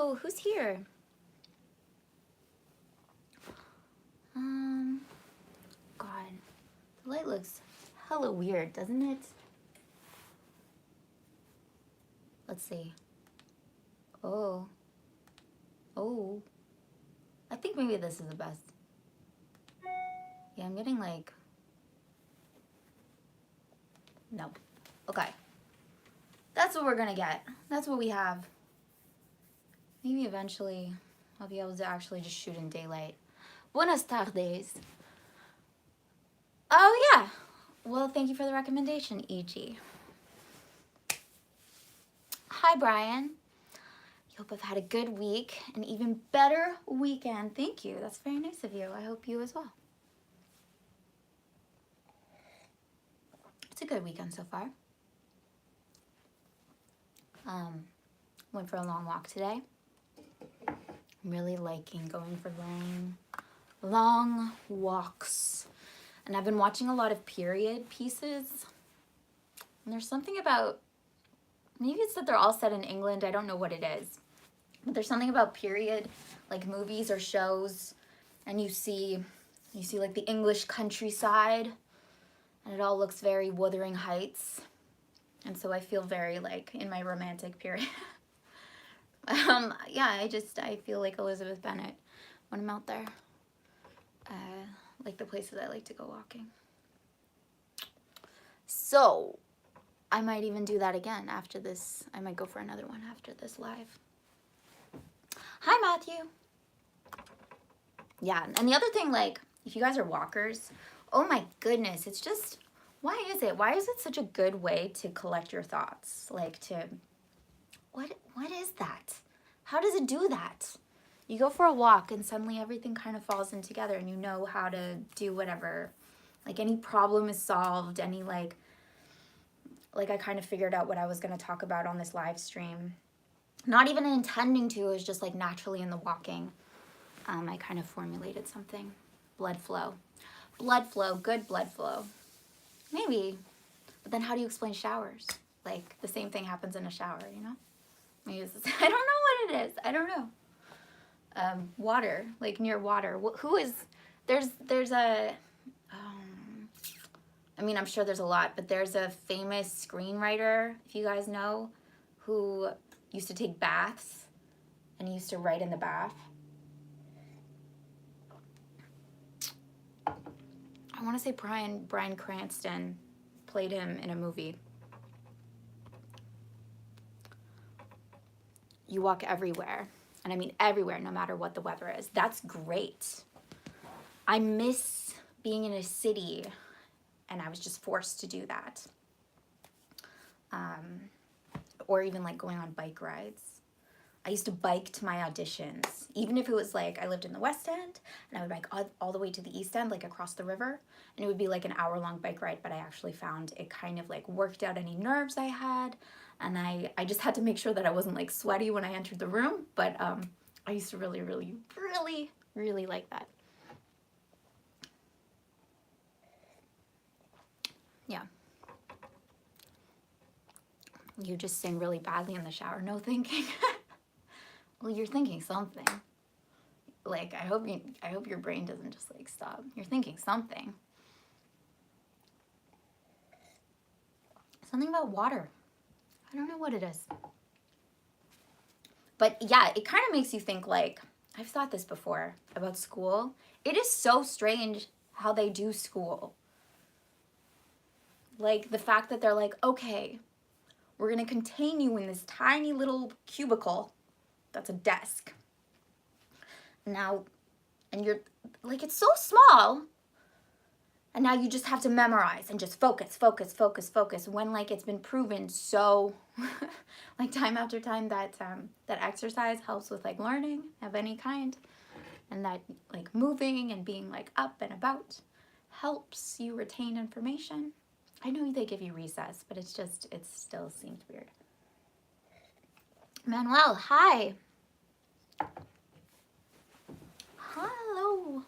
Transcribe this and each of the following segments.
Hello, who's here? God, the light looks hella weird, doesn't it? Let's see. Oh. I think maybe this is the best. Yeah, I'm getting like... No. Okay. That's what we're gonna get. That's what we have. Maybe eventually I'll be able to actually just shoot in daylight. Buenas tardes. Oh yeah. Well, thank you for the recommendation, E.G. Hi, Brian. Hope I've had a good week, an even better weekend. Thank you. That's very nice of you. I hope you as well. It's a good weekend so far. Went for a long walk today. I'm really liking going for long walks. And I've been watching a lot of period pieces. And there's something about, maybe it's that they're all set in England. I don't know what it is. But there's something about period, like movies or shows, and you see like the English countryside, and it all looks very Wuthering Heights. And so I feel very like in my romantic period. Yeah, I feel like Elizabeth Bennet when I'm out there. Like the places I like to go walking. So I might even do that again after this. I might go for another one after this live. Hi, Matthew. Yeah, and the other thing, like, if you guys are walkers, oh my goodness, it's just, why is it such a good way to collect your thoughts? Like what is that? How does it do that? You go for a walk and suddenly everything kind of falls in together and you know how to do whatever. Like any problem is solved, any like I kind of figured out what I was going to talk about on this live stream. Not even intending to, it was just like naturally in the walking. I kind of formulated something. Blood flow. Blood flow, good blood flow. Maybe. But then how do you explain showers? Like the same thing happens in a shower, you know? Maybe it's, I don't know what it is. I don't know. Water, like near water. Who is, there's a, I mean, I'm sure there's a lot, but there's a famous screenwriter, if you guys know, who used to take baths and he used to write in the bath. I want to say Bryan Cranston played him in a movie. You walk everywhere. And I mean everywhere, no matter what the weather is. That's great. I miss being in a city, and I was just forced to do that. Or even like going on bike rides. I used to bike to my auditions, even if it was like I lived in the West End, and I would bike all the way to the East End, like across the river, and it would be like an hour-long bike ride, but I actually found it kind of like worked out any nerves I had, and I just had to make sure that I wasn't like sweaty when I entered the room, but I used to really like that. Yeah. You just sing really badly in the shower, no thinking. Well, you're thinking something. Like, I hope your brain doesn't just like stop. You're thinking something. Something about water. I don't know what it is. But yeah, it kind of makes you think like, I've thought this before about school. It is so strange how they do school. Like the fact that they're like, okay, we're going to contain you in this tiny little cubicle. That's a desk. Now, and you're like, it's so small. And now you just have to memorize and just focus. When like it's been proven so, like time after time that that exercise helps with like learning of any kind, and that like moving and being like up and about helps you retain information. I know they give you recess, but it still seems weird. Manuel, hi. Hello.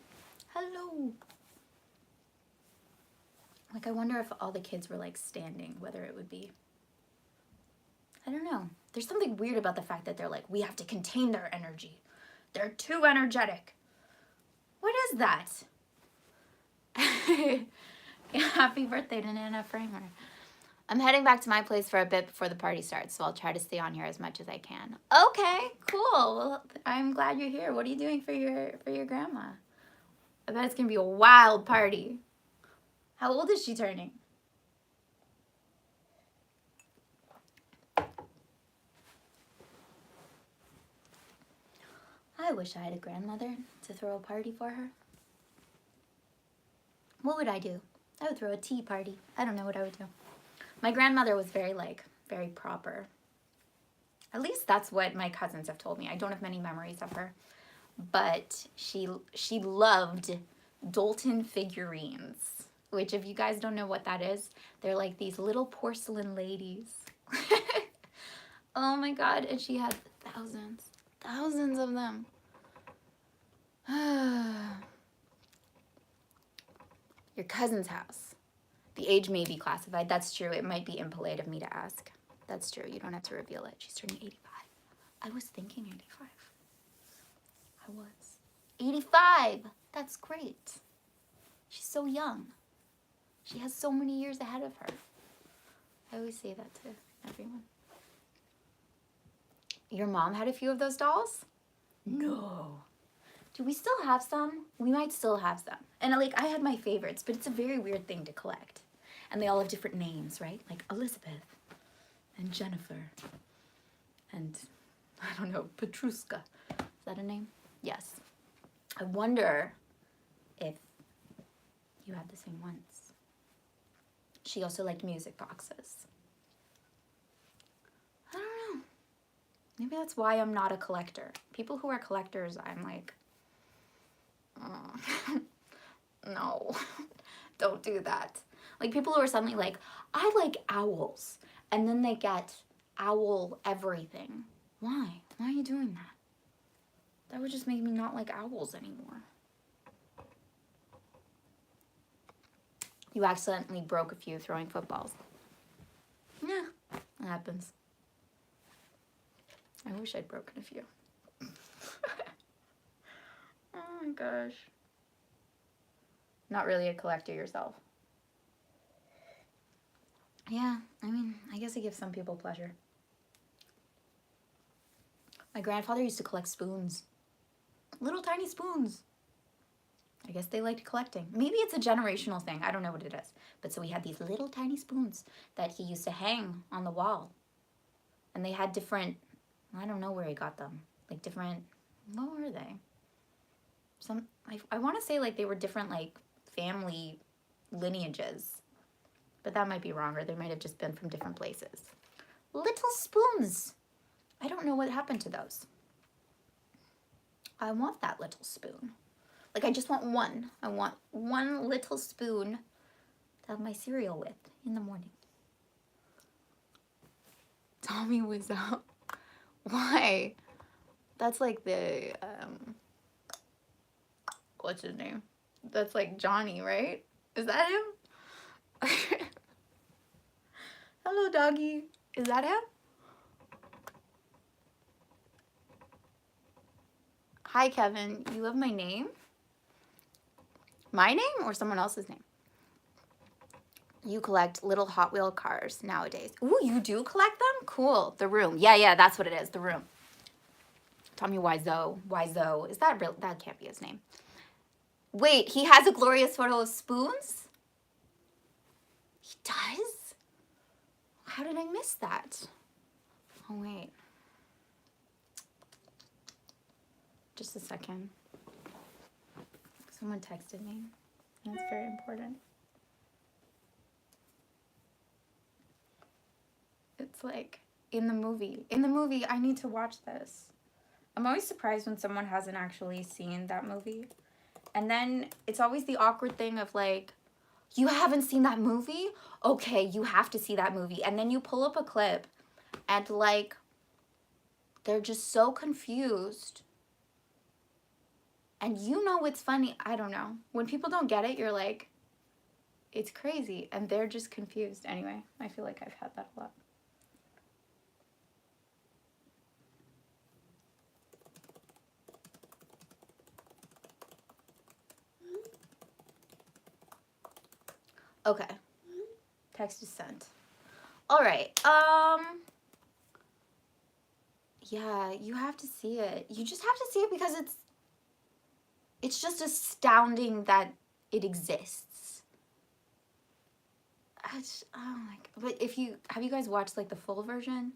Like, I wonder if all the kids were like standing, whether it would be, I don't know. There's something weird about the fact that they're like, we have to contain their energy. They're too energetic. What is that? Happy birthday to Nana Framer. I'm heading back to my place for a bit before the party starts, so I'll try to stay on here as much as I can. Okay, cool. Well, I'm glad you're here. What are you doing for your grandma? I bet it's gonna be a wild party. How old is she turning? I wish I had a grandmother to throw a party for her. What would I do? I would throw a tea party. I don't know what I would do. My grandmother was very proper. At least that's what my cousins have told me. I don't have many memories of her. But she loved Dolton figurines, which if you guys don't know what that is, they're like these little porcelain ladies. Oh my God, and she had thousands of them. Your cousin's house. The age may be classified. That's true. It might be impolite of me to ask. That's true. You don't have to reveal it. She's turning 85. I was thinking 85. I was. 85! That's great. She's so young. She has so many years ahead of her. I always say that to everyone. Your mom had a few of those dolls? No. Do we still have some? We might still have some. And like, I had my favorites, but it's a very weird thing to collect. And they all have different names, right? Like Elizabeth and Jennifer and, I don't know, Petruska. Is that a name? Yes. I wonder if you had the same ones. She also liked music boxes. I don't know. Maybe that's why I'm not a collector. People who are collectors, I'm like, no, don't do that. Like people who are suddenly like, I like owls. And then they get owl everything. Why? Why are you doing that? That would just make me not like owls anymore. You accidentally broke a few throwing footballs. Yeah, that happens. I wish I'd broken a few. Oh my gosh. Not really a collector yourself. Yeah, I mean, I guess it gives some people pleasure. My grandfather used to collect spoons. Little tiny spoons. I guess they liked collecting. Maybe it's a generational thing. I don't know what it is. But so we had these little tiny spoons that he used to hang on the wall. And they had different, I don't know where he got them. Like different, what were they? I want to say like they were different like family lineages. But that might be wrong, or they might have just been from different places. Little spoons. I don't know what happened to those. I want that little spoon. Like, I just want one. I want one little spoon to have my cereal with in the morning. Tommy was up. Why? That's like the, what's his name? That's like Johnny, right? Is that him? Hello, doggy. Is that him? Hi, Kevin. You love my name? My name or someone else's name? You collect little Hot Wheel cars nowadays. Ooh, you do collect them? Cool. The Room. Yeah, that's what it is. The Room. Tommy Wiseau. Wiseau. Is that real? That can't be his name. Wait, he has a glorious photo of spoons? He does? How did I miss that? Oh, wait. Just a second. Someone texted me. That's very important. It's like in the movie. In the movie, I need to watch this. I'm always surprised when someone hasn't actually seen that movie. And then it's always the awkward thing of like, you haven't seen that movie? Okay, you have to see that movie. And then you pull up a clip and like, they're just so confused. And you know what's funny? I don't know. When people don't get it, you're like, it's crazy. And they're just confused. Anyway, I feel like I've had that a lot. Okay. Text is sent. All right. Yeah, you have to see it. You just have to see it because it's just astounding that it exists. Oh my god. But have you guys watched like the full version?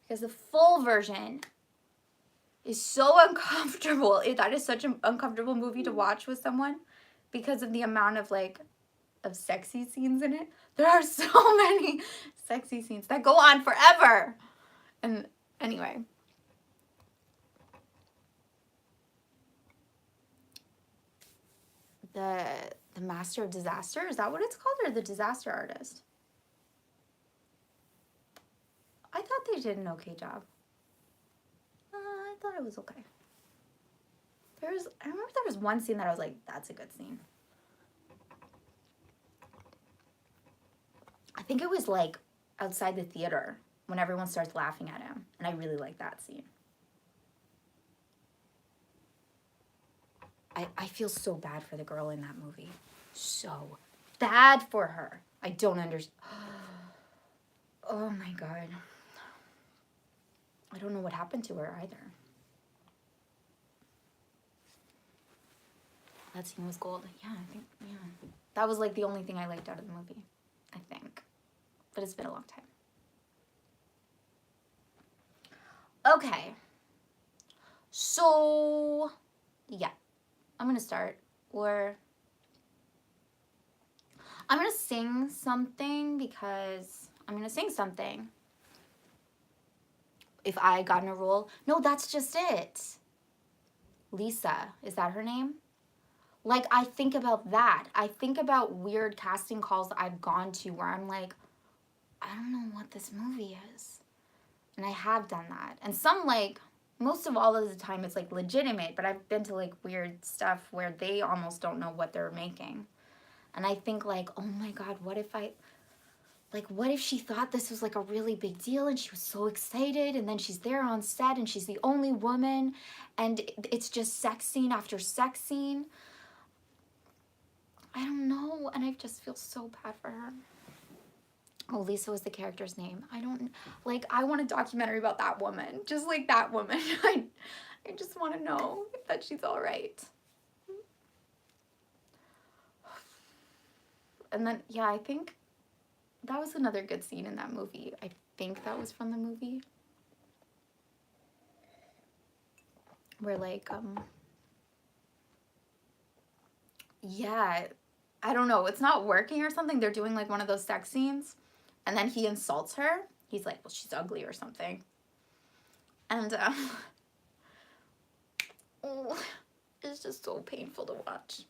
Because the full version is so uncomfortable. That is such an uncomfortable movie to watch with someone because of the amount of like of sexy scenes in it. There are so many sexy scenes that go on forever. And anyway, the Master of Disaster, is that what it's called, or the Disaster Artist? I thought they did an okay job. I thought it was okay. I remember there was one scene that I was like, that's a good scene. I think it was like outside the theater when everyone starts laughing at him, and I really like that scene. I feel so bad for the girl in that movie. So bad for her. I don't understand. Oh my god. I don't know what happened to her either. That scene was gold. Yeah, I think, yeah. That was like the only thing I liked out of the movie, I think. But it's been a long time. Okay. So, yeah. I'm gonna start. I'm gonna sing something because I'm gonna sing something. If I got in a role. No, that's just it. Lisa, is that her name? Like, I think about that. I think about weird casting calls I've gone to where I'm like, I don't know what this movie is. And I have done that. And some, like, most of all of the time it's like legitimate, but I've been to like weird stuff where they almost don't know what they're making. And I think like, oh my god, what if she thought this was like a really big deal and she was so excited, and then she's there on set and she's the only woman and it's just sex scene after sex scene. I don't know, and I just feel so bad for her. Oh, Lisa was the character's name. I want a documentary about that woman. Just like that woman. I just want to know that she's all right. And then, yeah, I think that was another good scene in that movie. I think that was from the movie. Where, like, yeah, I don't know. It's not working or something. They're doing, like, one of those sex scenes. And then he insults her. He's like, well, she's ugly or something. And, oh, it's just so painful to watch.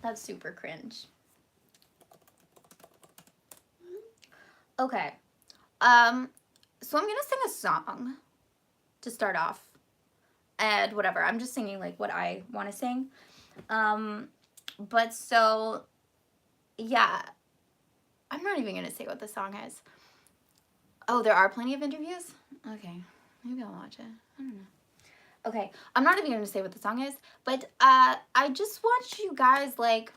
That's super cringe. Okay. So I'm gonna sing a song to start off. And whatever. I'm just singing, like, what I want to sing. But so, yeah. I'm not even gonna say what the song is. Oh, there are plenty of interviews? Okay. Maybe I'll watch it. I don't know. Okay. I'm not even gonna say what the song is, but I just want you guys, like,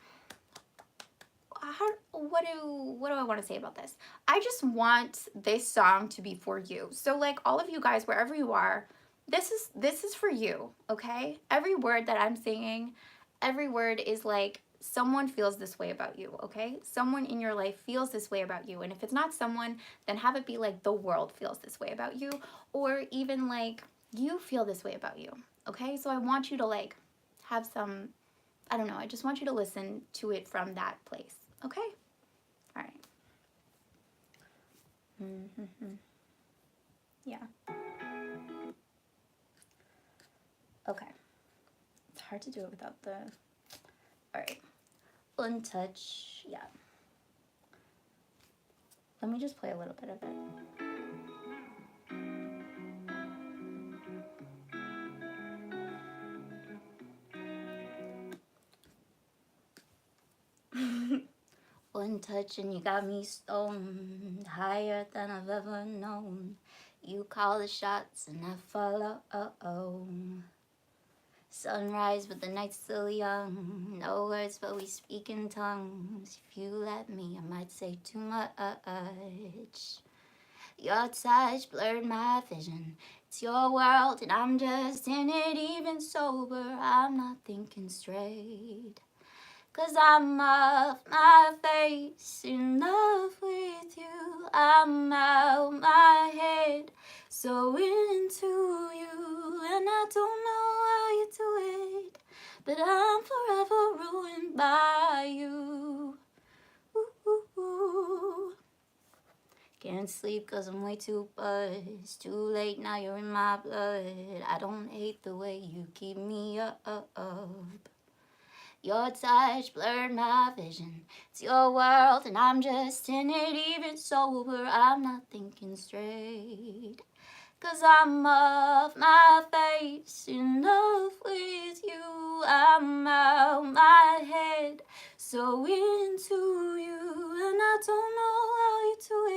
what do I want to say about this? I just want this song to be for you. So, like, all of you guys, wherever you are, this is for you, okay? Every word that I'm singing, every word is like someone feels this way about you, okay? Someone in your life feels this way about you. And if it's not someone, then have it be like the world feels this way about you, or even like you feel this way about you, okay? So I want you to like have some, I don't know, I just want you to listen to it from that place, okay? All right. Yeah. Okay. It's hard to do it without the... All right. Untouch. Yeah. Let me just play a little bit of it. Untouched and you got me stoned, higher than I've ever known. You call the shots and I follow. Sunrise, but the night's still young. No words, but we speak in tongues. If you let me, I might say too much. Your touch blurred my vision. It's your world, and I'm just in it. Even sober, I'm not thinking straight. 'Cause I'm off my face, in love with you. I'm out my head, so into you. And I don't know how you do it, but I'm forever ruined by you. Ooh, ooh, ooh. Can't sleep 'cause I'm way too buzzed. Too late, now you're in my blood. I don't hate the way you keep me up. Your touch blurred my vision. It's your world, and I'm just in it. Even sober, I'm not thinking straight. 'Cause I'm off my face, in love with you. I'm out my head, so into you. And I don't know how you do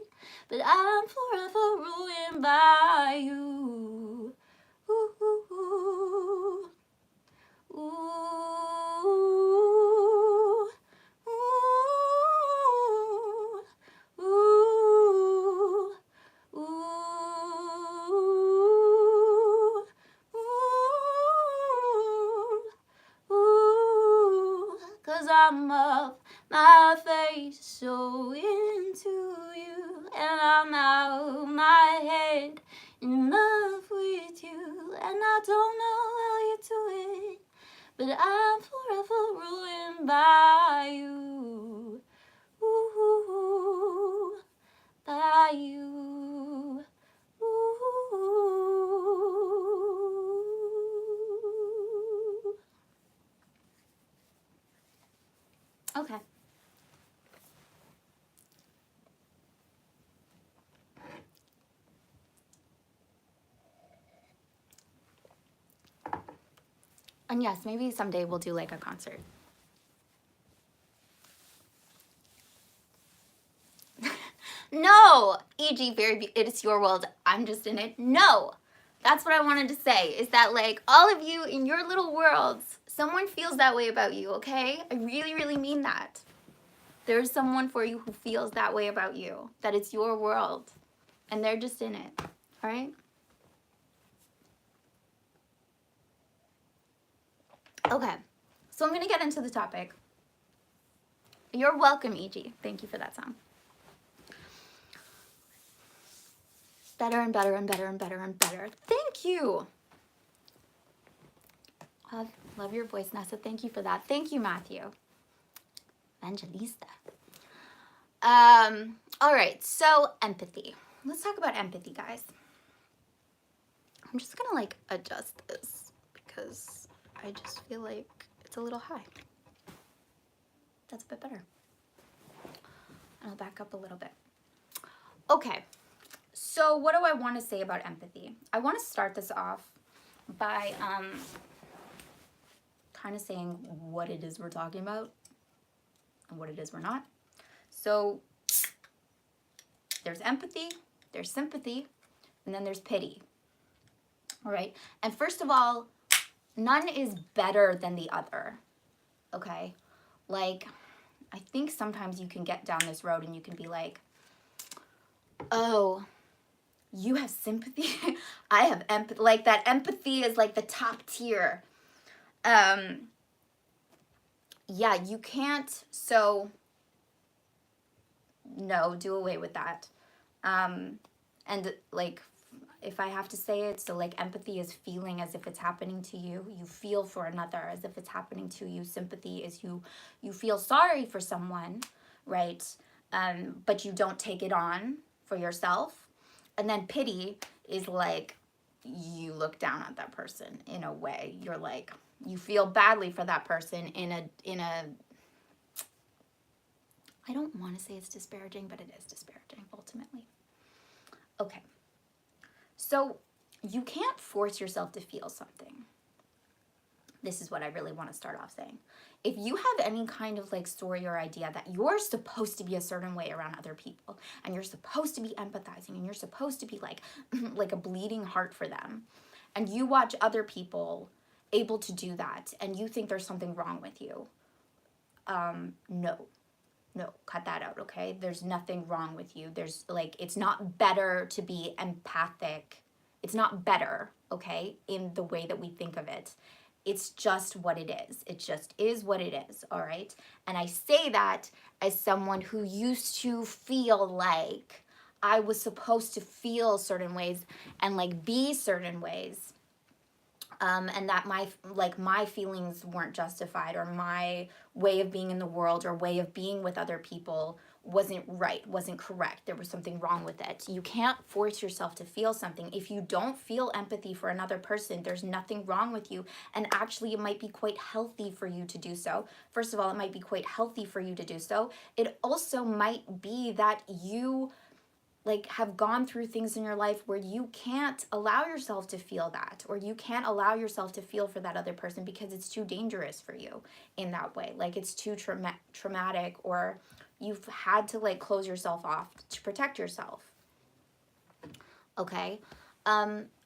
it, but I'm forever ruined by you. Ooh, ooh, ooh. Ooh, ooh, ooh, ooh, ooh. 'Cause I'm off my face, so into you. And I'm out my head, in love with you. And I don't know how you do it, but I'm forever ruined by you. Ooh, by you. Ooh. Okay. And yes, maybe someday we'll do like a concert. No, e.g. it's your world, I'm just in it. No, that's what I wanted to say, is that like all of you in your little worlds, someone feels that way about you, okay? I really, really mean that. There's someone for you who feels that way about you, that it's your world, and they're just in it, all right? Okay, so I'm gonna get into the topic. You're welcome, E.G. Thank you for that song. Better and better and better and better and better. Thank you. Love your voice, Nessa. Thank you for that. Thank you, Matthew. Evangelista. All right, so empathy. Let's talk about empathy, guys. I'm just gonna like adjust this because I just feel like it's a little high. That's a bit better. And I'll back up a little bit. Okay, so what do I want to say about empathy? I want to start this off by kind of saying what it is we're talking about and what it is we're not. So there's empathy, there's sympathy, and then there's pity. All right, and first of all, none is better than the other, okay? Like, I think sometimes you can get down this road and you can be like, oh, you have sympathy? I have empathy. Like, that empathy is like the top tier. Yeah, you can't, so no, do away with that. And like, if I have to say it, so like empathy is feeling as if it's happening to you. You feel for another as if it's happening to you. Sympathy is you feel sorry for someone, right? But you don't take it on for yourself. And then pity is like you look down at that person in a way. You're like, you feel badly for that person in a I don't want to say it's disparaging, but it is disparaging ultimately. Okay. So you can't force yourself to feel something. This is what I really want to start off saying. If you have any kind of like story or idea that you're supposed to be a certain way around other people, and you're supposed to be empathizing, and you're supposed to be like like a bleeding heart for them, and you watch other people able to do that and you think there's something wrong with you, no, cut that out, okay? There's nothing wrong with you. There's like, it's not better to be empathic. It's not better, okay, in the way that we think of it. It's just what it is. It just is what it is, all right? And I say that as someone who used to feel like I was supposed to feel certain ways and like be certain ways. And that my feelings weren't justified, or my way of being in the world or way of being with other people wasn't right, wasn't correct. There was something wrong with it. You can't force yourself to feel something. If you don't feel empathy for another person, there's nothing wrong with you. And actually, it might be quite healthy for you to do so. First of all, it might be quite healthy for you to do so. It also might be that you like have gone through things in your life where you can't allow yourself to feel that, or you can't allow yourself to feel for that other person because it's too dangerous for you in that way. Like it's too traumatic, or you've had to like close yourself off to protect yourself. Okay.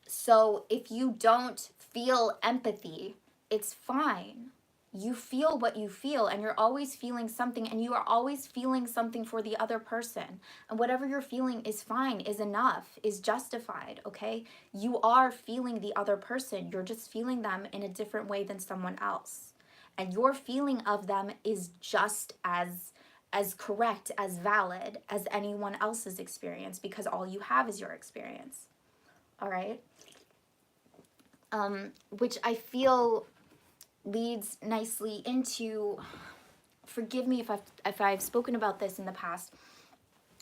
So if you don't feel empathy, it's fine. You feel what you feel, and you're always feeling something, and you are always feeling something for the other person. And whatever you're feeling is fine, is enough, is justified, okay? You are feeling the other person. You're just feeling them in a different way than someone else. And your feeling of them is just as correct, as valid as anyone else's experience, because all you have is your experience. All right? Which I feel leads nicely into, forgive me if I've spoken about this in the past,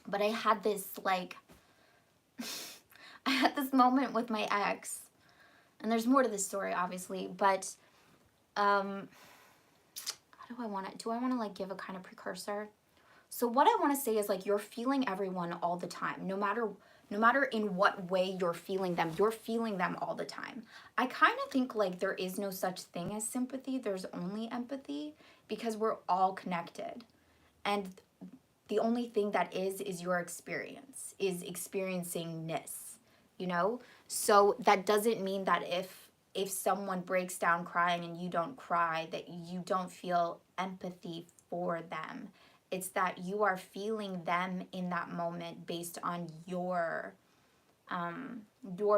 but I had this like I had this moment with my ex, and there's more to this story obviously, but how do I want to like give a kind of precursor? So what I want to say is like, you're feeling everyone all the time, no matter in what way you're feeling them all the time. I kind of think like there is no such thing as sympathy, there's only empathy, because we're all connected. And the only thing that is your experience, is experiencingness, you know? So that doesn't mean that if someone breaks down crying and you don't cry, that you don't feel empathy for them. It's that you are feeling them in that moment based on your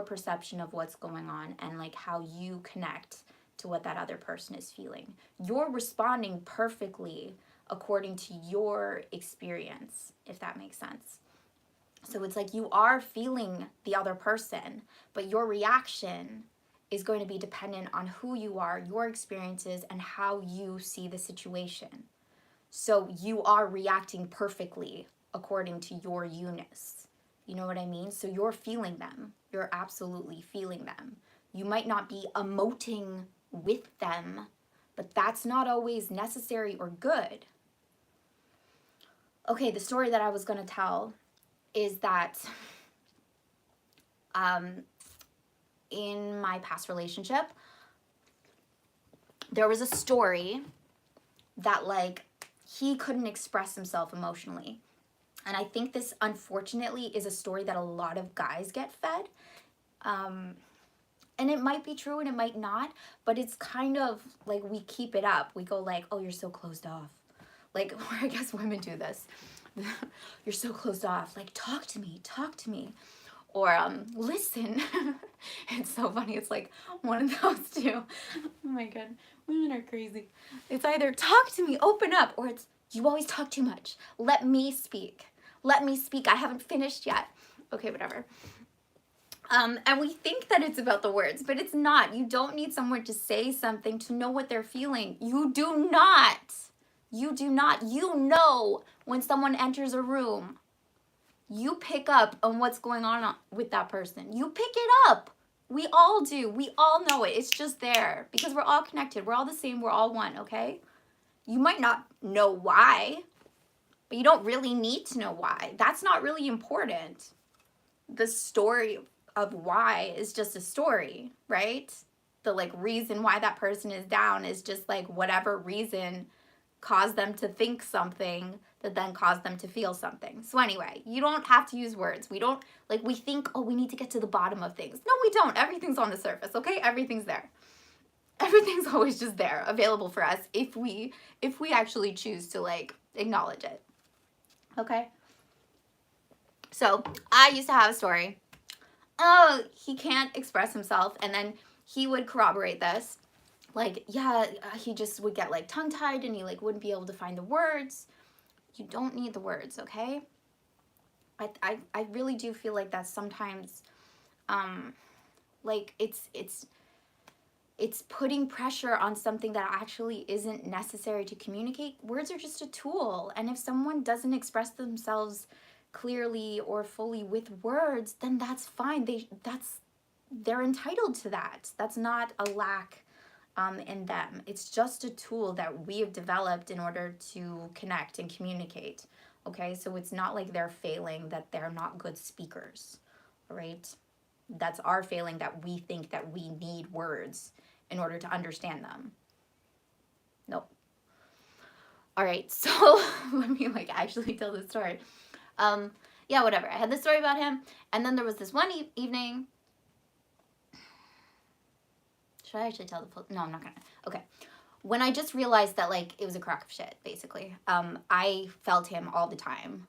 perception of what's going on, and like how you connect to what that other person is feeling. You're responding perfectly according to your experience, if that makes sense. So it's like you are feeling the other person, but your reaction is going to be dependent on who you are, your experiences, and how you see the situation. So you are reacting perfectly according to your you-ness. You know what I mean? So you're feeling them. You're absolutely feeling them. You might not be emoting with them, but that's not always necessary or good. Okay, the story that I was going to tell is that in my past relationship, there was a story that like he couldn't express himself emotionally. And I think this, unfortunately, is a story that a lot of guys get fed. And it might be true and it might not, but it's kind of like we keep it up. We go like, oh, you're so closed off. Like, or I guess women do this. You're so closed off. Like, talk to me. Or listen. It's so funny. It's like one of those two. Oh my God. Women are crazy. It's either talk to me, open up, or it's you always talk too much. Let me speak. I haven't finished yet. Okay, whatever. And we think that it's about the words, but it's not. You don't need someone to say something to know what they're feeling. You do not. You know when someone enters a room. You pick up on what's going on with that person. You pick it up. We all do. We all know it. It's just there because we're all connected. We're all the same. We're all one, okay? You might not know why, but you don't really need to know why. That's not really important. The story of why is just a story, right? The like reason why that person is down is just like whatever reason caused them to think something that then caused them to feel something. So anyway, you don't have to use words. We don't, like we think, oh, we need to get to the bottom of things. No, we don't. Everything's on the surface, okay? Everything's there. Everything's always just there, available for us if we actually choose to like acknowledge it. Okay? So, I used to have a story. Oh, he can't express himself, and then he would corroborate this. Like, yeah, he just would get like tongue-tied and he like wouldn't be able to find the words. You don't need the words, okay? I really do feel like that sometimes like it's putting pressure on something that actually isn't necessary to communicate. Words are just a tool, and if someone doesn't express themselves clearly or fully with words, then that's fine. They're entitled to that. That's not a lack in them. It's just a tool that we have developed in order to connect and communicate. Okay, so it's not like they're failing, that they're not good speakers, right? That's our failing, that we think that we need words in order to understand them. Nope. All right, so let me like actually tell the story. Yeah, whatever. I had this story about him, and then there was this one evening. Should I actually tell the full? No, I'm not gonna. Okay. When I just realized that like it was a crock of shit, basically. I felt him all the time.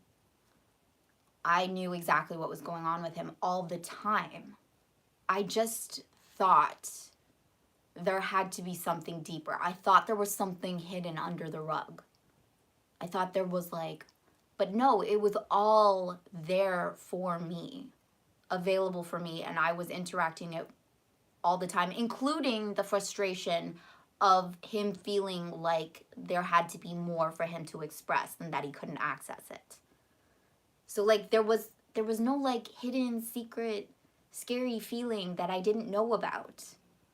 I knew exactly what was going on with him all the time. I just thought there had to be something deeper. I thought there was something hidden under the rug. I thought there was like, but no, it was all there for me, available for me, and I was interacting it all the time, including the frustration of him feeling like there had to be more for him to express and that he couldn't access it. So like there was no like hidden secret scary feeling that I didn't know about.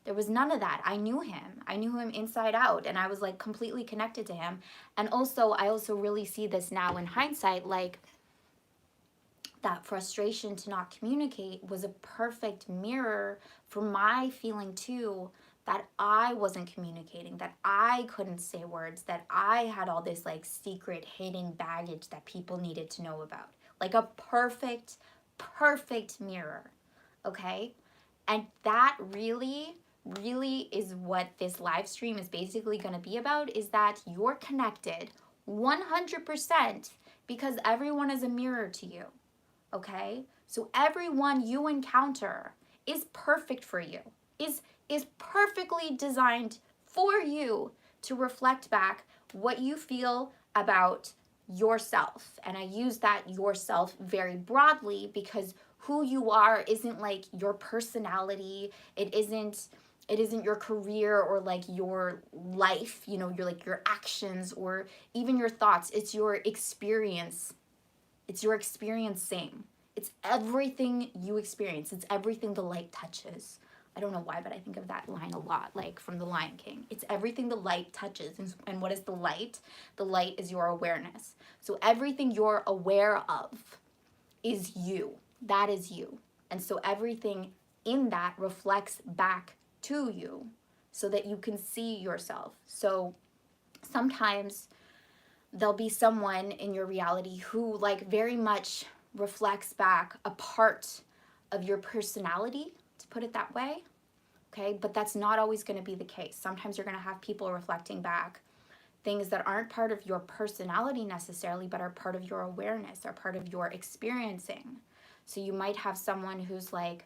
There was none of that. I knew him. I knew him inside out, and I was like completely connected to him. And also I also really see this now in hindsight, like that frustration to not communicate was a perfect mirror for my feeling too, that I wasn't communicating, that I couldn't say words, that I had all this like secret hidden baggage that people needed to know about. Like a perfect mirror. Okay? And that really is what this live stream is basically going to be about, is that you're connected 100% because everyone is a mirror to you. Okay? So everyone you encounter is perfect for you, is perfectly designed for you to reflect back what you feel about yourself. And I use that yourself very broadly because who you are isn't like your personality. It isn't your career or like your life, you know, your actions or even your thoughts. It's your experience. It's your experiencing. It's everything you experience. It's everything the light touches. I don't know why, but I think of that line a lot, like from The Lion King. It's everything the light touches. And what is the light? The light is your awareness. So everything you're aware of is you. That is you. And so everything in that reflects back to you so that you can see yourself. So sometimes there'll be someone in your reality who like very much reflects back a part of your personality, to put it that way. Okay, but that's not always going to be the case. Sometimes you're going to have people reflecting back things that aren't part of your personality necessarily, but are part of your awareness, are part of your experiencing. So you might have someone who's like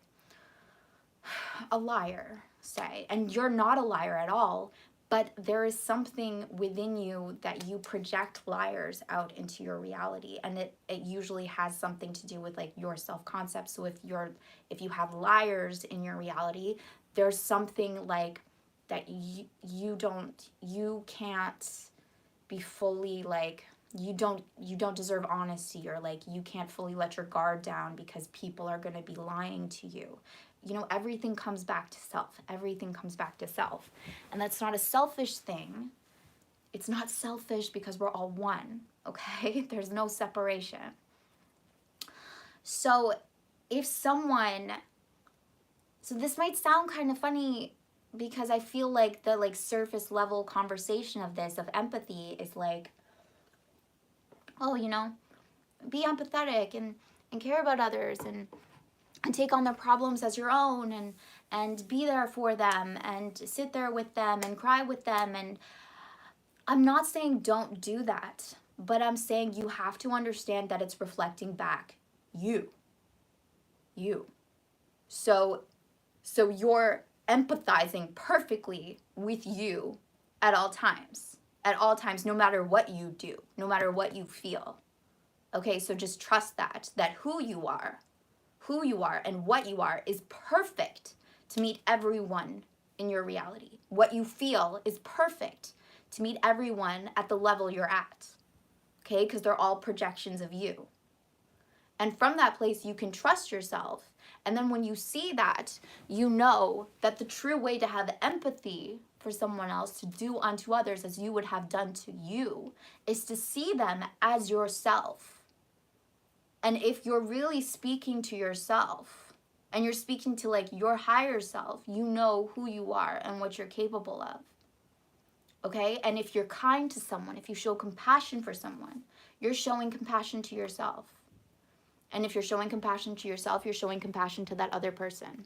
a liar, say, and you're not a liar at all, but there is something within you that you project liars out into your reality, and it usually has something to do with like your self-concept. So if you have liars in your reality, there's something like that you can't be fully like, you don't deserve honesty, or like you can't fully let your guard down because people are going to be lying to you. You know, everything comes back to self. Everything comes back to self. And that's not a selfish thing. It's not selfish because we're all one, okay? There's no separation. So if someone, so this might sound kind of funny because I feel like the like surface level conversation of this, of empathy, is like, oh, you know, be empathetic and care about others and take on their problems as your own, and be there for them and sit there with them and cry with them. And I'm not saying don't do that, but I'm saying you have to understand that it's reflecting back you. So you're empathizing perfectly with you at all times. At all times, no matter what you do, no matter what you feel. Okay, so just trust that who you are and what you are is perfect to meet everyone in your reality. What you feel is perfect to meet everyone at the level you're at. Okay, because they're all projections of you. And from that place, you can trust yourself. And then when you see that, you know that the true way to have empathy for someone else, to do unto others as you would have done to you, is to see them as yourself. And if you're really speaking to yourself, and you're speaking to like your higher self, you know who you are and what you're capable of. Okay? And if you're kind to someone, if you show compassion for someone, you're showing compassion to yourself. And if you're showing compassion to yourself, you're showing compassion to that other person.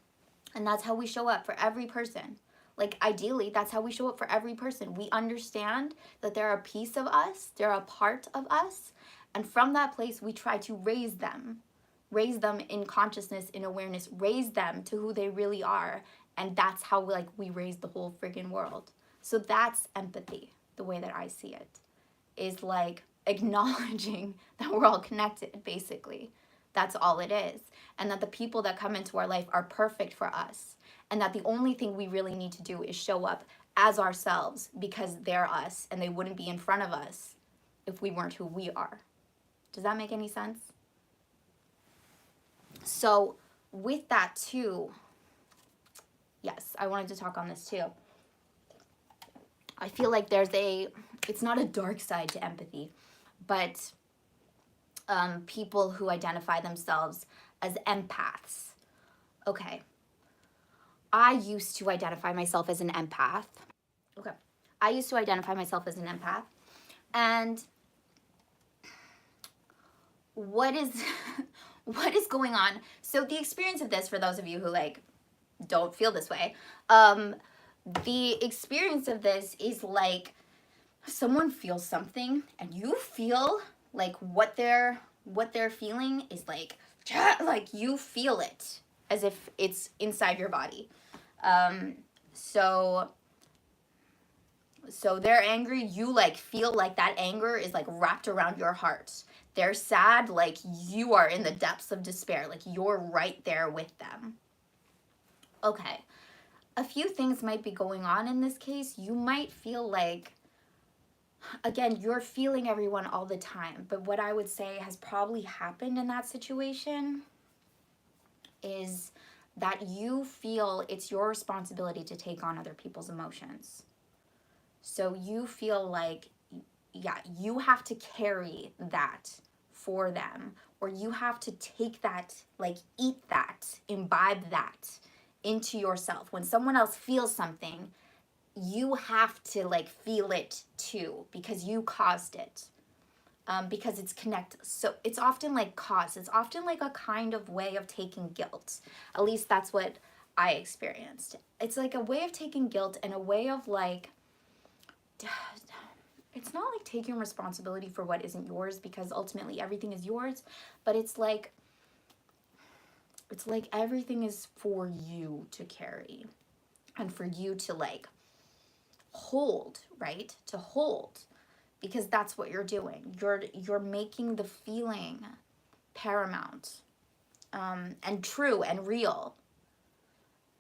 And that's how we show up for every person. Like ideally, that's how we show up for every person. We understand that they're a piece of us, they're a part of us. And from that place, we try to raise them in consciousness, in awareness, raise them to who they really are. And that's how we raise the whole friggin' world. So that's empathy, the way that I see it, is like acknowledging that we're all connected, basically. That's all it is. And that the people that come into our life are perfect for us. And that the only thing we really need to do is show up as ourselves because they're us and they wouldn't be in front of us if we weren't who we are. Does that make any sense? So with that too, yes, I wanted to talk on this too. I feel like it's not a dark side to empathy, but people who identify themselves as empaths. Okay. I used to identify myself as an empath. Okay. I used to identify myself as an empath. And what is what is going on? So the experience of this, for those of you who don't feel this way, the experience of this is like someone feels something and you feel like what they're feeling is like you feel it as if it's inside your body. So they're angry, you feel like that anger is wrapped around your heart. They're sad, you are in the depths of despair, you're right there with them. Okay. A few things might be going on in this case. You might feel again, you're feeling everyone all the time, but what I would say has probably happened in that situation is that you feel it's your responsibility to take on other people's emotions. So you feel you have to carry that for them, or you have to take that, eat that, imbibe that into yourself. When someone else feels something, you have to feel it too, because you caused it. Because it's connected. So it's often cause. It's often a kind of way of taking guilt. At least that's what I experienced. It's a way of taking guilt and a way of it's not taking responsibility for what isn't yours, because ultimately everything is yours, but it's everything is for you to carry and for you to hold, right? To hold, because that's what you're doing. You're making the feeling paramount, and true and real.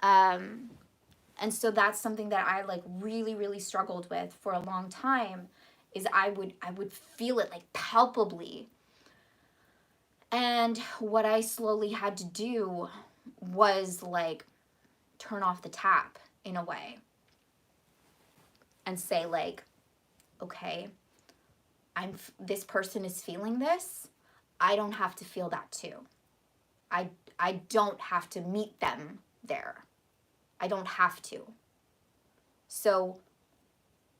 And so that's something that I really, really struggled with for a long time, is I would feel it palpably. And what I slowly had to do was turn off the tap in a way and say okay, this person is feeling this. I don't have to feel that too. I don't have to meet them there. I don't have to. So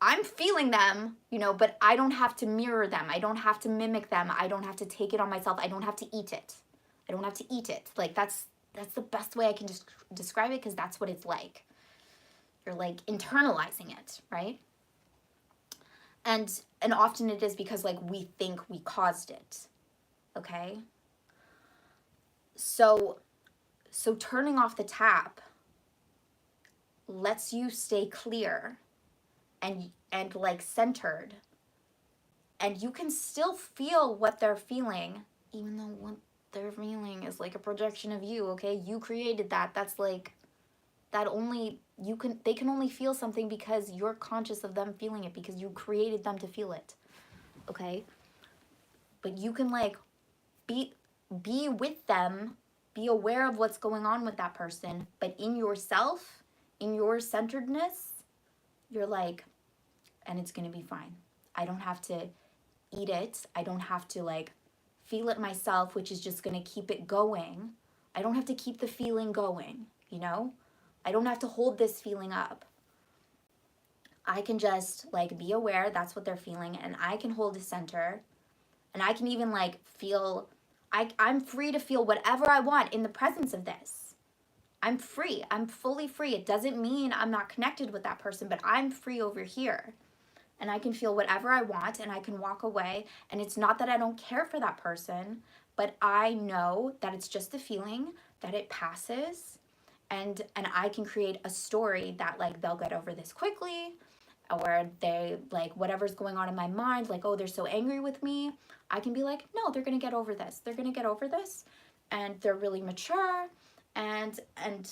I'm feeling them, but I don't have to mirror them. I don't have to mimic them. I don't have to take it on myself. I don't have to eat it. I don't have to eat it. That's the best way I can just describe it, because that's what it's like. You're like internalizing it, right? And often it is because like we think we caused it. Okay? So turning off the tap lets you stay clear and like centered, and you can still feel what they're feeling, even though what they're feeling is like a projection of you. Okay, you created that. That's like, that only they can only feel something because you're conscious of them feeling it, because you created them to feel it. Okay, but you can like be with them, be aware of what's going on with that person, but in yourself, in your centeredness, you're like, and it's gonna be fine. I don't have to eat it. I don't have to like feel it myself, which is just gonna keep it going. I don't have to keep the feeling going, you know? I don't have to hold this feeling up. I can just like be aware that's what they're feeling, and I can hold the center, and I can even like feel, I'm free to feel whatever I want in the presence of this. I'm free. I'm fully free. It doesn't mean I'm not connected with that person, but I'm free over here. And I can feel whatever I want, and I can walk away. And it's not that I don't care for that person, but I know that it's just a feeling, that it passes, and I can create a story that like they'll get over this quickly, or they like whatever's going on in my mind, like, oh, they're so angry with me. I can be like, no, they're gonna get over this. They're gonna get over this, and they're really mature, and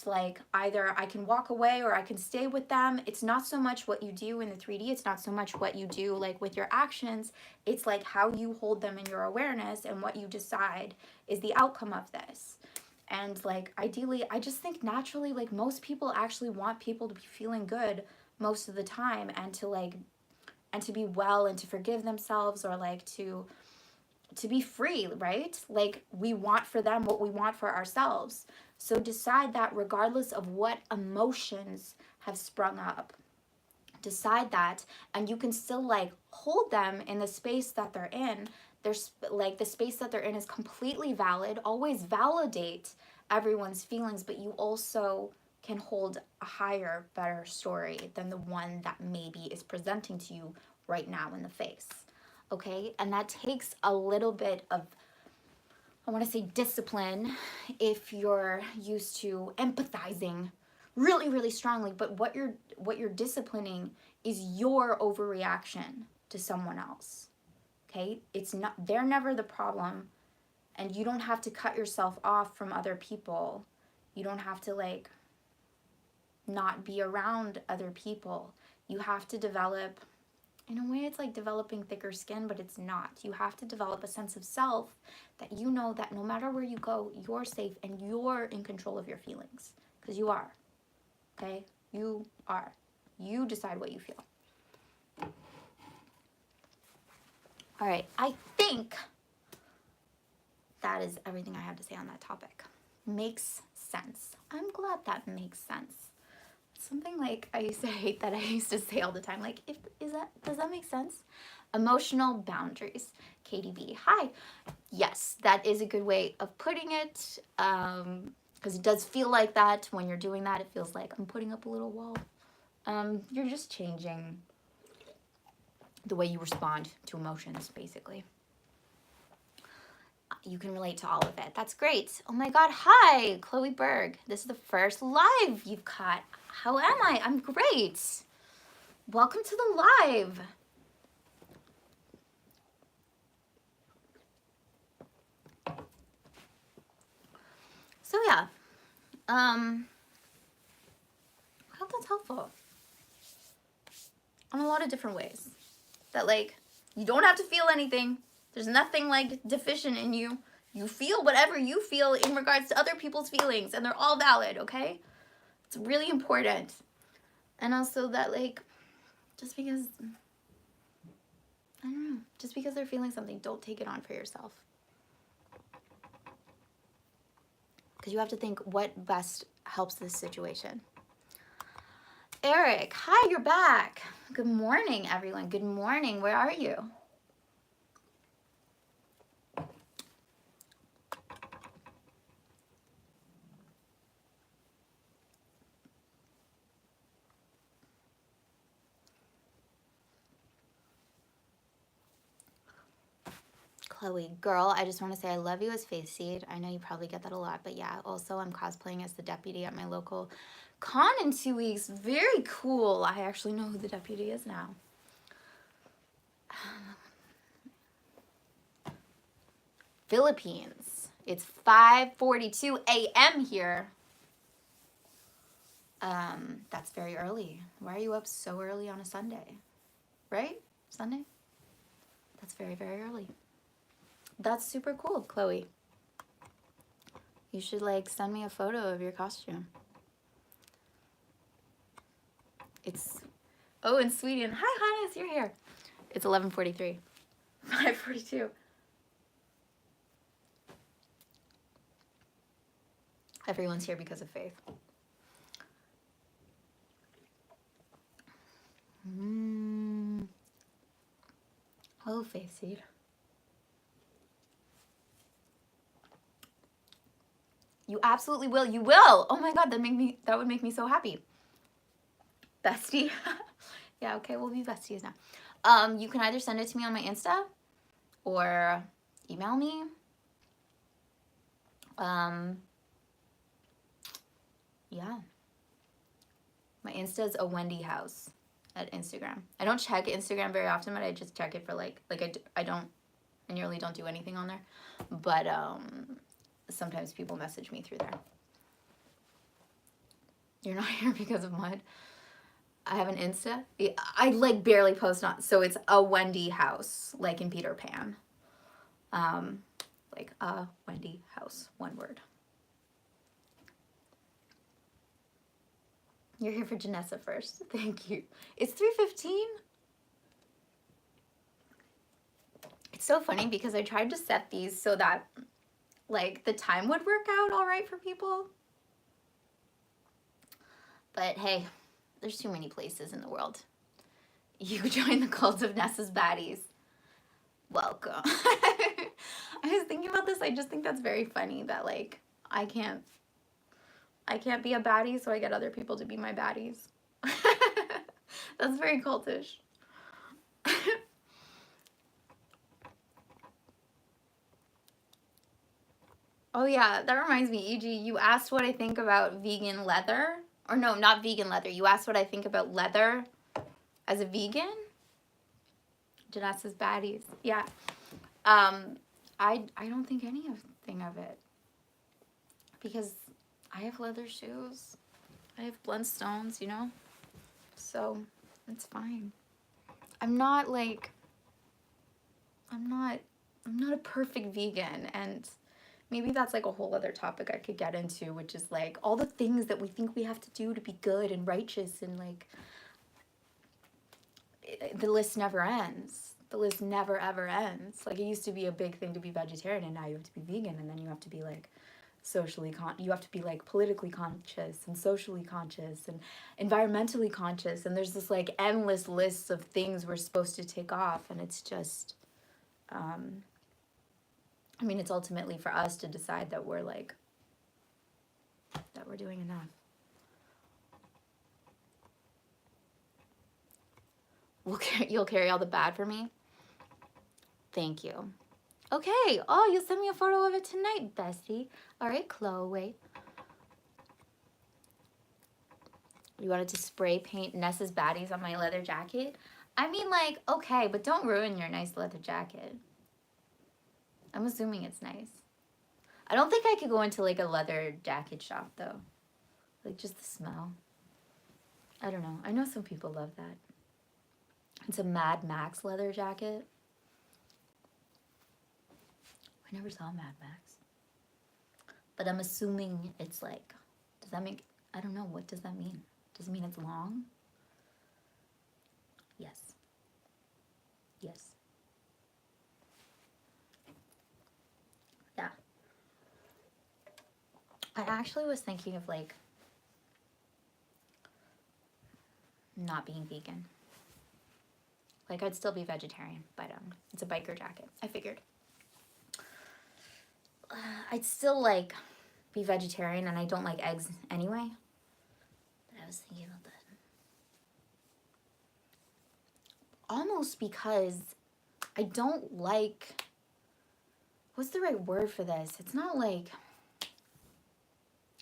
like either I can walk away or I can stay with them. It's not so much what you do in the 3D. It's not so much what you do like with your actions. It's like how you hold them in your awareness, and what you decide is the outcome of this. And like ideally, I just think naturally, like most people actually want people to be feeling good most of the time, and to like, and to be well, and to forgive themselves, or like to be free, right? Like we want for them what we want for ourselves. So decide that regardless of what emotions have sprung up, decide that, and you can still like hold them in the space that they're in. There's like the space that they're in is completely valid. Always validate everyone's feelings, but you also can hold a higher, better story than the one that maybe is presenting to you right now in the face. Okay? And that takes a little bit of, I want to say, discipline if you're used to empathizing really, really strongly. But what you're disciplining is your overreaction to someone else. Okay? It's not, they're never the problem, and you don't have to cut yourself off from other people. You don't have to like not be around other people. You have to develop, in a way it's like developing thicker skin, but it's not. You have to develop a sense of self that you know that no matter where you go, you're safe and you're in control of your feelings. Because you are. Okay? You are. You decide what you feel. All right. I think that is everything I have to say on that topic. Makes sense. I'm glad that makes sense. Something like I used to hate that I used to say all the time, like, does that make sense? Emotional boundaries. KDB. Hi. Yes, that is a good way of putting it, because it does feel like that when you're doing that. It feels like I'm putting up a little wall. You're just changing the way you respond to emotions, basically. You can relate to all of it. That's great. Oh my God. Hi, Chloe Berg. This is the first live you've caught. How am I? I'm great. Welcome to the live. So yeah, I hope that's helpful in a lot of different ways. That like, you don't have to feel anything. There's nothing like deficient in you. You feel whatever you feel in regards to other people's feelings, and they're all valid, okay? It's really important. And also that like, just because, I don't know, just because they're feeling something, don't take it on for yourself. Because you have to think what best helps this situation. Eric, hi, you're back. Good morning, everyone. Good morning. Where are you? Chloe, girl, I just want to say I love you as Faith Seed. I know you probably get that a lot, but yeah, also I'm cosplaying as the deputy at my local con in 2 weeks. Very cool. I actually know who the deputy is now. Philippines. It's 5:42 a.m. here. That's very early. Why are you up so early on a Sunday? Right? Sunday? That's very, very early. That's super cool, Chloe. You should like send me a photo of your costume. It's, oh, in Sweden. Hi, Hannes, you're here. It's 11:43. 5:42. Everyone's here because of Faith. Oh, Faith Seed. You absolutely will. You will. Oh my God, that would make me so happy. Bestie. Yeah, okay, we'll be besties now. You can either send it to me on my Insta or email me. Yeah. My Insta is a Wendy House at Instagram. I don't check Instagram very often, but I just check it for I nearly don't do anything on there. But sometimes people message me through there. You're not here because of mud. I have an Insta. I like barely post on, so it's a Wendy House, like in Peter Pan. Like a Wendy House, one word. You're here for Janessa first. Thank you. It's 3:15. It's so funny because I tried to set these so that like the time would work out all right for people. But hey, there's too many places in the world. You join the cult of Nessa's baddies. Welcome. I was thinking about this. I just think that's very funny that like I can't be a baddie, so I get other people to be my baddies. That's very cultish. Oh yeah, that reminds me, EG, you asked what I think about vegan leather. Or no, not vegan leather. You asked what I think about leather as a vegan? Janessa's baddies. Yeah. I don't think anything of it. Because I have leather shoes. I have Blundstones, you know? So, it's fine. I'm not a perfect vegan, and maybe that's like a whole other topic I could get into, which is like all the things that we think we have to do to be good and righteous, and like the list never ends. The list never ever ends. Like it used to be a big thing to be vegetarian, and now you have to be vegan, and then you have to be like you have to be like politically conscious and socially conscious and environmentally conscious, and there's this like endless list of things we're supposed to take off, and it's just I mean, it's ultimately for us to decide that we're doing enough. You'll carry all the bad for me? Thank you. Okay. Oh, you'll send me a photo of it tonight, Bessie. All right, Chloe. You wanted to spray paint Nessa's baddies on my leather jacket? I mean, like, okay, but don't ruin your nice leather jacket. I'm assuming it's nice. I don't think I could go into like a leather jacket shop though. Like just the smell. I don't know. I know some people love that. It's a Mad Max leather jacket. I never saw Mad Max. But I'm assuming it's like, does that make, I don't know, what does that mean? Does it mean it's long? Yes. Yes. Yeah. I actually was thinking of like not being vegan. Like I'd still be vegetarian, but it's a biker jacket. I figured. I'd still like be vegetarian, and I don't like eggs anyway. But I was thinking about that. Almost because I don't like what's the right word for this? It's not like,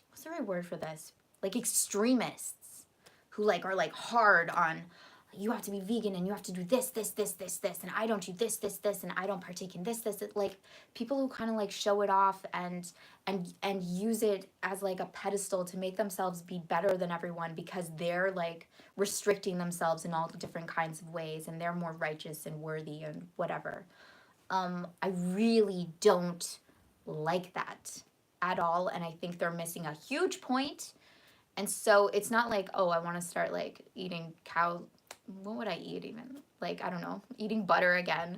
what's the right word for this? Like extremists who like are like hard on, you have to be vegan and you have to do this, and I don't do this, and I don't partake in this. Like people who kind of like show it off and use it as like a pedestal to make themselves be better than everyone because they're like restricting themselves in all different kinds of ways and they're more righteous and worthy and whatever. I really don't like that at all, and I think they're missing a huge point. And so it's not like, oh, I want to start like eating cow. What would I eat even? Like, I don't know, eating butter again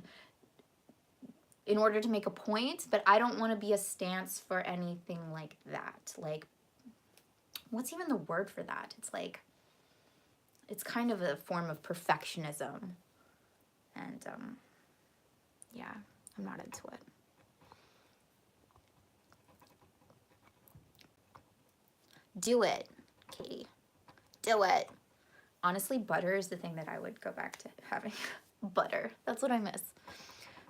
in order to make a point, but I don't want to be a stance for anything like that. Like, what's even the word for that? It's like, it's kind of a form of perfectionism. And yeah, I'm not into it. Do it, Katie. Do it. Honestly, butter is the thing that I would go back to having. Butter. That's what I miss.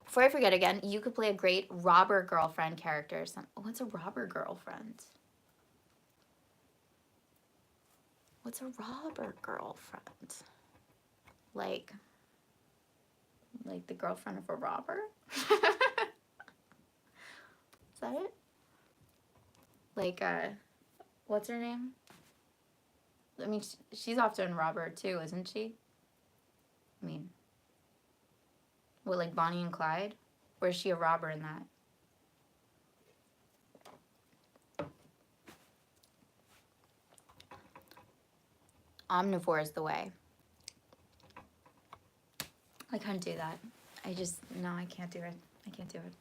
Before I forget again, you could play a great robber girlfriend character. What's a robber girlfriend? What's a robber girlfriend? Like the girlfriend of a robber? Is that it? Like, what's her name? I mean, she's often robber too, isn't she? I mean, what, like Bonnie and Clyde? Or is she a robber in that? Omnivore is the way. I can't do that. No, I can't do it. I can't do it.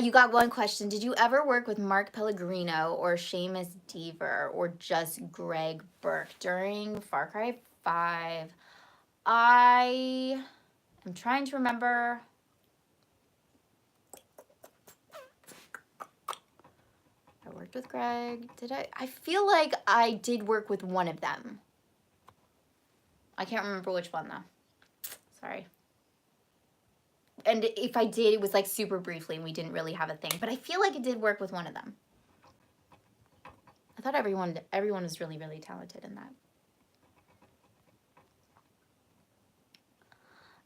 You got one question. Did you ever work with Mark Pellegrino or Seamus Dever or just Greg Burke during Far Cry 5? I am trying to remember. I worked with Greg. Did I? I feel like I did work with one of them. I can't remember which one though. Sorry. And if I did, it was like super briefly and we didn't really have a thing. But I feel like I did work with one of them. I thought everyone was really, really talented in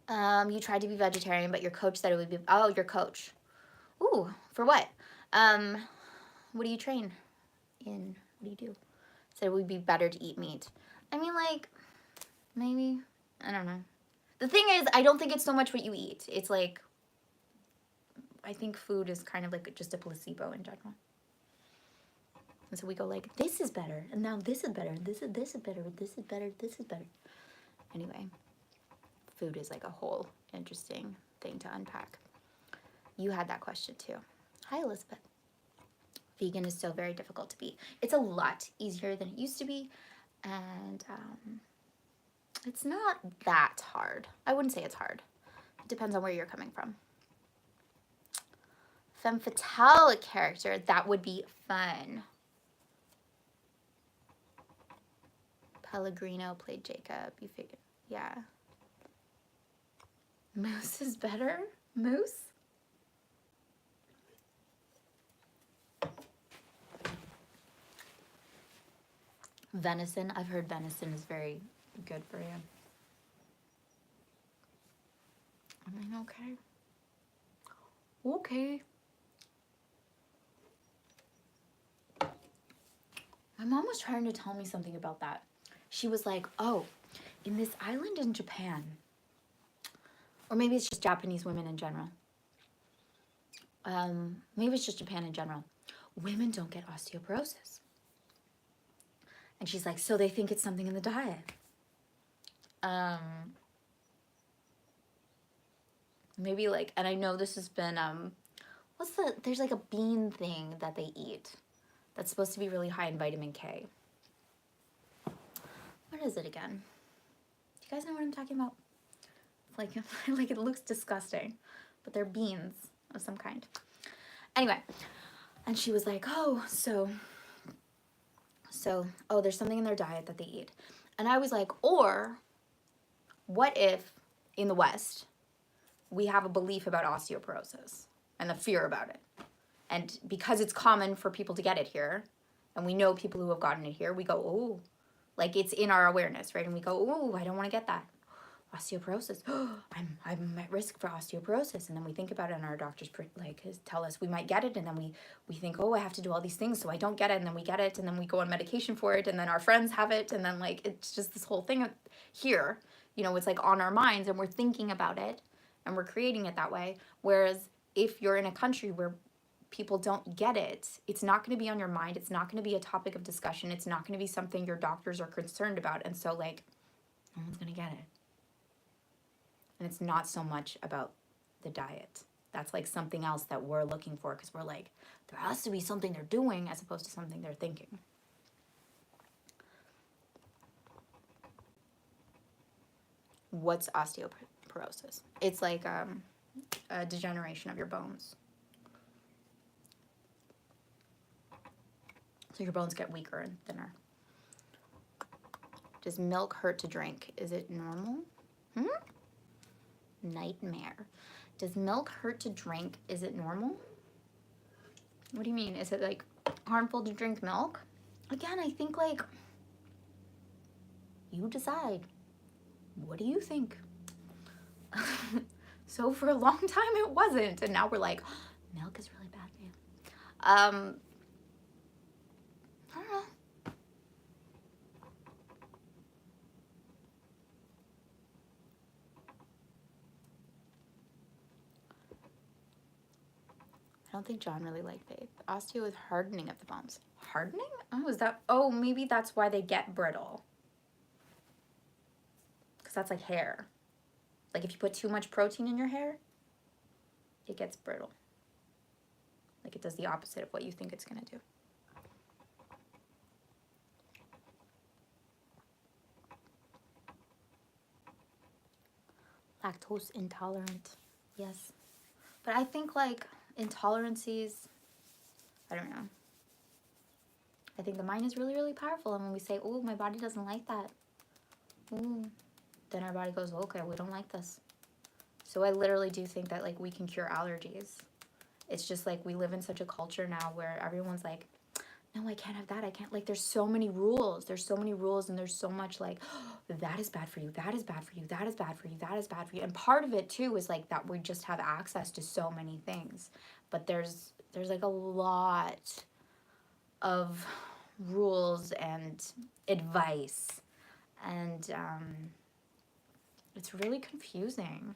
that. You tried to be vegetarian, but your coach said it would be... Oh, your coach. Ooh, for what? What do you train in? What do you do? Said it would be better to eat meat. I mean, like, maybe. I don't know. The thing is, I don't think it's so much what you eat. It's like, I think food is kind of like just a placebo in general. And so we go like, this is better, and now this is better, this is better, this is better, this is better. Anyway, food is like a whole interesting thing to unpack. You had that question too. Hi, Elizabeth. Vegan is so very difficult to be. It's a lot easier than it used to be, and it's not that hard. I wouldn't say it's hard. It depends on where you're coming from. Femme fatale character, that would be fun. Pellegrino played Jacob. You figure, yeah. Moose is better? Moose? Venison. I've heard venison is very good for you. I mean, okay. Okay. My mom was trying to tell me something about that. She was like, oh, in this island in Japan, or maybe it's just Japanese women in general. Maybe it's just Japan in general. Women don't get osteoporosis. And she's like, so they think it's something in the diet. Maybe like, and I know this has been, there's like a bean thing that they eat that's supposed to be really high in vitamin K. What is it again? Do you guys know what I'm talking about? Like, like it looks disgusting, but they're beans of some kind. Anyway, and she was like, oh, so, oh, there's something in their diet that they eat. And I was like, or what if in the West, we have a belief about osteoporosis? and the fear about it. And because it's common for people to get it here, and we know people who have gotten it here, we go, oh, like it's in our awareness, right? And we go, oh, I don't want to get that. Osteoporosis. I'm at risk for osteoporosis. And then we think about it, and our doctors like tell us we might get it, and then we think, oh, I have to do all these things so I don't get it, and then we get it, and then we go on medication for it, and then our friends have it, and then like it's just this whole thing here. You know, it's like on our minds, and we're thinking about it, and we're creating it that way. Whereas if you're in a country where people don't get it, it's not going to be on your mind. It's not going to be a topic of discussion. It's not going to be something your doctors are concerned about. And so like, no one's going to get it. And it's not so much about the diet. That's like something else that we're looking for, because we're like, there has to be something they're doing as opposed to something they're thinking. What's osteoporosis? It's like a degeneration of your bones. So your bones get weaker and thinner. Does milk hurt to drink? Is it normal? Nightmare. Does milk hurt to drink? Is it normal? What do you mean? Is it like harmful to drink milk? Again, I think like you decide. What do you think? So for a long time it wasn't, and now we're like, milk is really bad for you. I don't know. I don't think John really liked faith. Osteo is hardening of the bones. Hardening? Oh, is that? Oh, maybe that's why they get brittle. Because that's like hair. Like if you put too much protein in your hair, it gets brittle. Like it does the opposite of what you think it's going to do. Lactose intolerant. Yes. But I think like intolerances, I don't know. I think the mind is really, really powerful. And when we say, oh, my body doesn't like that, ooh, then our body goes, okay, we don't like this. So I literally do think that like we can cure allergies. It's just like we live in such a culture now where everyone's like, no, I can't have that. I can't, like, there's so many rules. There's so many rules, and there's so much like, oh, that is bad for you. That is bad for you. That is bad for you. That is bad for you. And part of it too is like that we just have access to so many things. But there's like a lot of rules and advice, and it's really confusing.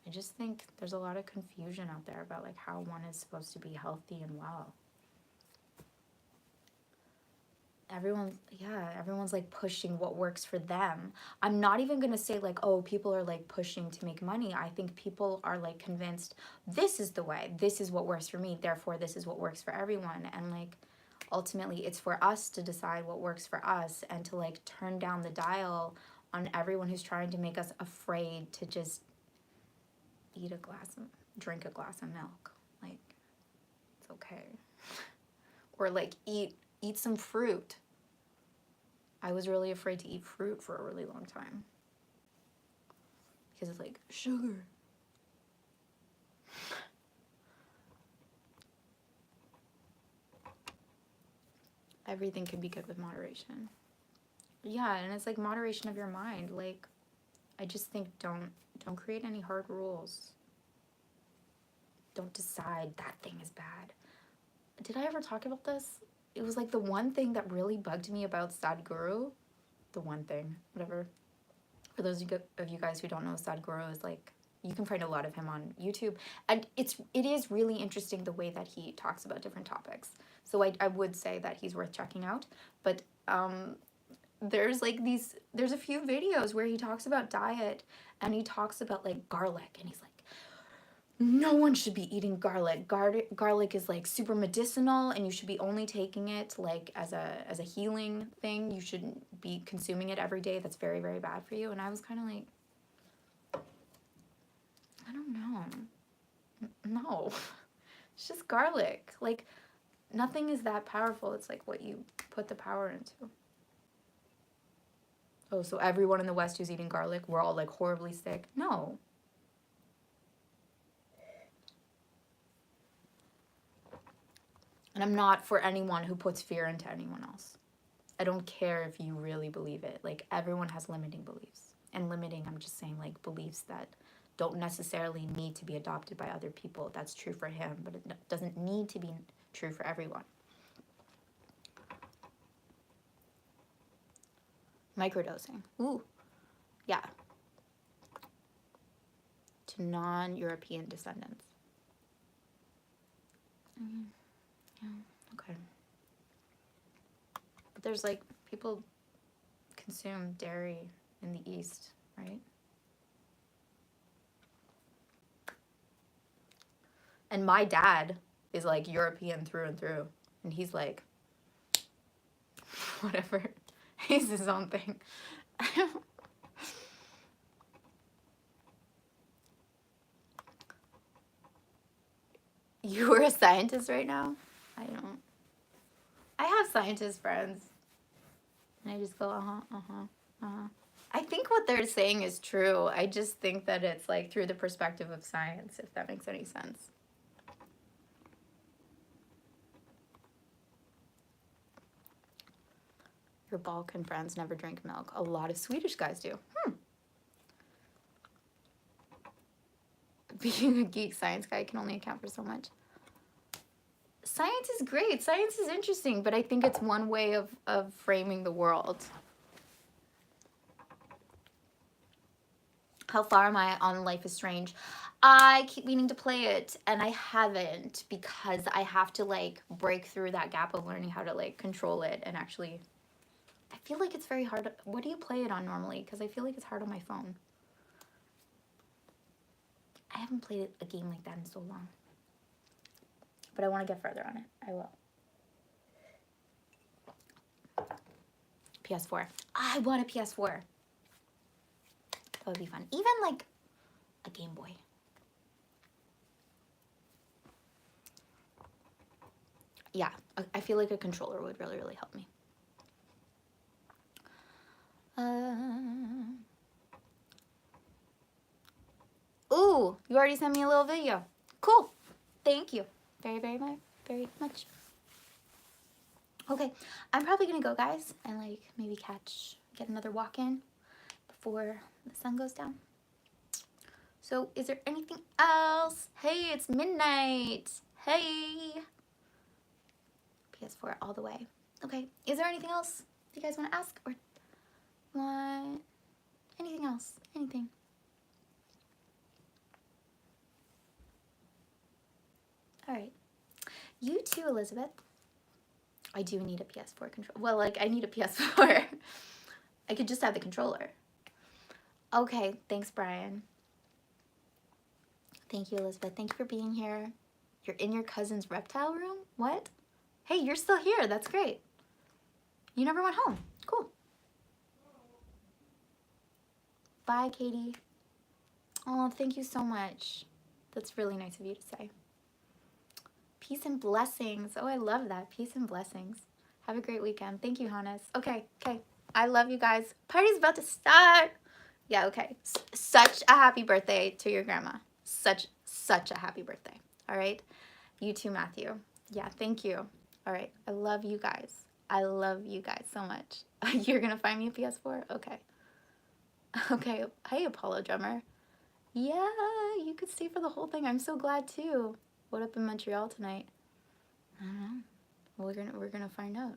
I just think there's a lot of confusion out there about like how one is supposed to be healthy and well. Everyone's like pushing what works for them. I'm not even gonna say like, oh, people are like pushing to make money. I think people are like convinced this is the way, this is what works for me, therefore this is what works for everyone. And like ultimately it's for us to decide what works for us, and to like turn down the dial on everyone who's trying to make us afraid to just drink a glass of milk. Like, it's okay. Or like eat some fruit. I was really afraid to eat fruit for a really long time, because it's like sugar. Everything can be good with moderation. Yeah, and it's like moderation of your mind. Like, I just think don't create any hard rules. Don't decide that thing is bad. Did I ever talk about this? It was like the one thing that really bugged me about Sadhguru. The one thing, whatever. For those of you guys who don't know, Sadhguru is like, you can find a lot of him on YouTube. And it is really interesting the way that he talks about different topics. So I would say that he's worth checking out. But there's a few videos where he talks about diet, and he talks about like garlic, and he's like, no one should be eating garlic. Garlic is like super medicinal, and you should be only taking it like as a healing thing. You shouldn't be consuming it every day. That's very, very bad for you. And I was kind of like, I don't know. No, it's just garlic. Like, nothing is that powerful. It's like what you put the power into. Oh, so everyone in the West who's eating garlic, we're all like horribly sick? No. And I'm not for anyone who puts fear into anyone else. I don't care if you really believe it. Like, everyone has limiting beliefs. And limiting, I'm just saying, like, beliefs that don't necessarily need to be adopted by other people. That's true for him, but it doesn't need to be true for everyone. Microdosing. Ooh, yeah. To non-European descendants. Yeah, okay. But there's like, people consume dairy in the East, right? And my dad is like European through and through. And he's like, whatever. He's his own thing. You were a scientist right now? I don't. I have scientist friends. And I just go, I think what they're saying is true. I just think that it's like through the perspective of science, if that makes any sense. Your Balkan friends never drink milk. A lot of Swedish guys do. Being a geek science guy can only account for so much. Science is great. Science is interesting, but I think it's one way of framing the world. How far am I on Life is Strange? I keep meaning to play it, and I haven't because I have to like break through that gap of learning how to like control it and actually. I feel like it's very hard. What do you play it on normally? Because I feel like it's hard on my phone. I haven't played a game like that in so long. But I want to get further on it. I will. PS4. I want a PS4. That would be fun. Even like a Game Boy. Yeah, I feel like a controller would really, really help me. Ooh, you already sent me a little video. Cool. Thank you. Very, very much. Very much. Okay, I'm probably gonna go, guys, and like maybe get another walk in before the sun goes down. So is there anything else? Hey, it's midnight. Hey. PS4 all the way. Okay, is there anything else you guys want to ask or want anything else? Anything? All right. You too, Elizabeth. I do need a PS4 controller. Well, like, I need a PS4. I could just have the controller. Okay, thanks, Brian. Thank you, Elizabeth. Thank you for being here. You're in your cousin's reptile room? What? Hey, you're still here. That's great. You never went home. Cool. Bye, Katie. Oh, thank you so much. That's really nice of you to say. Peace and blessings. Oh, I love that. Peace and blessings. Have a great weekend. Thank you, Hannes. Okay. I love you guys. Party's about to start. Yeah, okay. Such a happy birthday to your grandma. Such a happy birthday. All right? You too, Matthew. Yeah, thank you. All right. I love you guys. I love you guys so much. You're going to find me a PS4? Okay. Okay. Hey, Apollo Drummer. Yeah, you could stay for the whole thing. I'm so glad too. What up in Montreal tonight? I don't know. We're gonna find out.